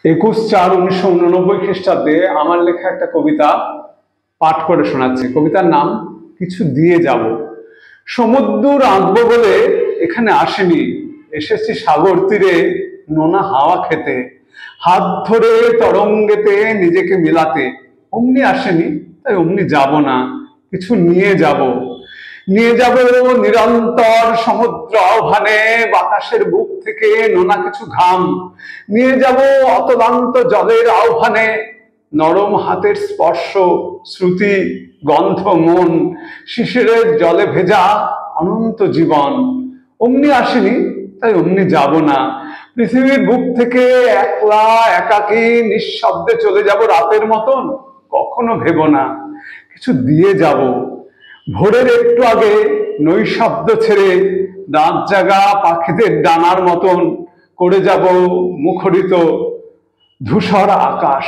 21/4/1989 খ্রিস্টাব্দে আমার লেখা একটা কবিতা পাঠ করে শোনাচ্ছি। কবিতার নাম কিছু দিয়ে যাব। সমুদ্র আঁকবো বলে এখানে আসেনি, এসেছি সাগর তীরে নোনা হাওয়া খেতে, হাত ধরে তরঙ্গেতে নিজেকে মিলাতে। অমনি আসেনি তাই অমনি যাব না, কিছু নিয়ে যাব। নিয়ে যাব নিরন্তর সমুদ্র আহ্বানে, বাতাসের বুক থেকে নোনা কিছু ঘাম। নিয়ে যাব অতলান্ত জলের আহ্বানে, নরম হাতের স্পর্শ, শ্রুতি, গন্ধ, মন, শিশিরের জলে ভেজা অনন্ত জীবন। অমনি আসেনি তাই অমনি যাব না, পৃথিবীর বুক থেকে একলা একাকী নিঃশব্দে চলে যাব রাতের মতন, কখনো ভেব না। কিছু দিয়ে যাব। ভোরের একটু আগে নৈশব্দ ছেড়ে রাত জাগা পাখিদের ডানার মতন করে যাব মুখরিত ধূসর আকাশ।